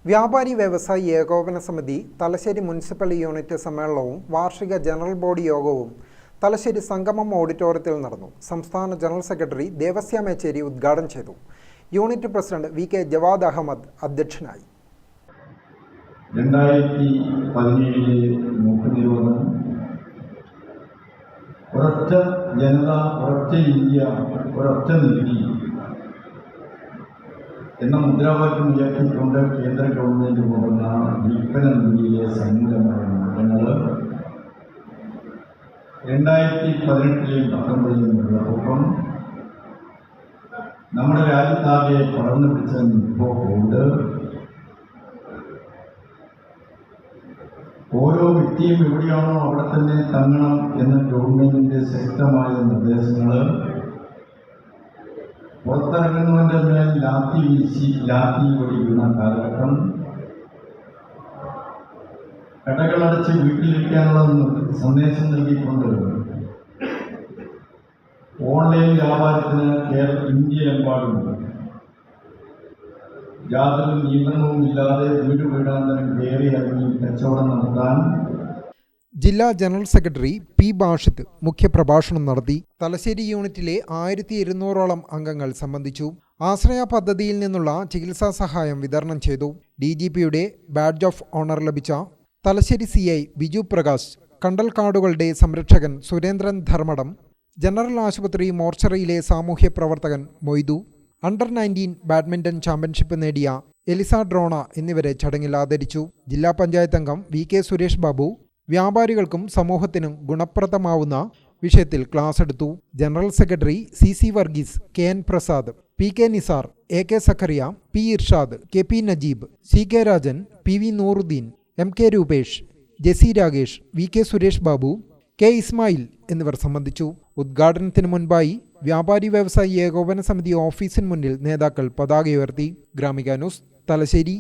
വ്യാപാരി വ്യവസായി ഏകോപന സമിതി തലശ്ശേരി മുനിസിപ്പൽ യൂണിറ്റ് സമ്മേളനവും വാർഷിക ജനറൽ ബോഡി യോഗവും തലശ്ശേരി സംഗമം ഓഡിറ്റോറിയത്തിൽ നടന്നു. സംസ്ഥാന ജനറൽ സെക്രട്ടറി ദേവസ്യ മേച്ചേരി ഉദ്ഘാടനം ചെയ്തു. Unit president V K. Jawad Ahammed അധ്യക്ഷനായി. 2017 നോക്കുനിരോധനം, ഒരൊറ്റ ജനത, ഒരൊറ്റ ഇന്ത്യ, ഒരൊറ്റ നികുതി എന്ന മുദ്രാവാക്യം ഉയർത്തിക്കൊണ്ട് കേന്ദ്ര ഗവൺമെന്റ് പോകുന്ന വിൽപ്പന നികുതിയിലെ സമൂലമായ മാറ്റങ്ങൾ 2018 19 നമ്മുടെ രാജ്യത്താകെ പടർന്നു പിടിച്ച നിപ്പോ കോവിഡ് ഓരോ വ്യക്തിയും എവിടെയാണോ അവിടെ തന്നെ തങ്ങണം എന്ന ഗവൺമെന്റിന്റെ ശക്തമായ നിർദ്ദേശങ്ങൾ, പുറത്തിറങ്ങുന്നവന്റെ മേൽ ലാത്തി വീശി ലാത്തി കൊടി വീണ കാലഘട്ടം, കടകളടച്ച് വീട്ടിലിരിക്കാനുള്ള സന്ദേശം നൽകിക്കൊണ്ട് ഓൺലൈൻ വ്യാപാരത്തിന് ഇന്ത്യയിലെമ്പാടും യാതൊരു നിയന്ത്രണവുമില്ലാതെ വീടാന്തരം കയറി ഇറങ്ങി കച്ചവടം നടത്താൻ ജില്ലാ ജനറൽ സെക്രട്ടറി പി. ബാഷിദ് മുഖ്യപ്രഭാഷണം നടത്തി. തലശ്ശേരി യൂണിറ്റിലെ 1200ഓളം അംഗങ്ങൾ സംബന്ധിച്ചു. ആശ്രയ പദ്ധതിയിൽ നിന്നുള്ള ചികിത്സാ സഹായം വിതരണം ചെയ്തു. DGPയുടെ ബാഡ്ജ് ഓഫ് ഓണർ ലഭിച്ച തലശ്ശേരി CI ബിജു പ്രകാശ്, കണ്ടൽക്കാടുകളുടെ സംരക്ഷകൻ സുരേന്ദ്രൻ ധർമ്മടം, ജനറൽ ആശുപത്രി മോർച്ചറിയിലെ സാമൂഹ്യ പ്രവർത്തകൻ മൊയ്തു, അണ്ടർ 19 ബാഡ്മിന്റൺ ചാമ്പ്യൻഷിപ്പ് നേടിയ എലിസ ഡ്രോണ എന്നിവരെ ചടങ്ങിൽ ആദരിച്ചു. ജില്ലാ പഞ്ചായത്ത് അംഗം വി.കെ. സുരേഷ് ബാബു വ്യാപാരികൾക്കും സമൂഹത്തിനും ഗുണപ്രദമാവുന്ന വിഷയത്തിൽ ക്ലാസ് എടുത്തു. General secretary CC Varghese, KN Prasad, PK Nisar, AK Zacharia, P. Irshad, KP Najeeb, CK Rajan, PV Nooruddeen, MK Rupesh, Jessy Ragesh, VK Suresh Babu, K. Ismail എന്നിവർ സംബന്ധിച്ചു. ഉദ്ഘാടനത്തിന് മുൻപായി വ്യാപാരി വ്യവസായി ഏകോപന സമിതി ഓഫീസിന് മുന്നിൽ നേതാക്കൾ പതാക ഉയർത്തി. ഗ്രാമിക ന്യൂസ്, തലശ്ശേരി.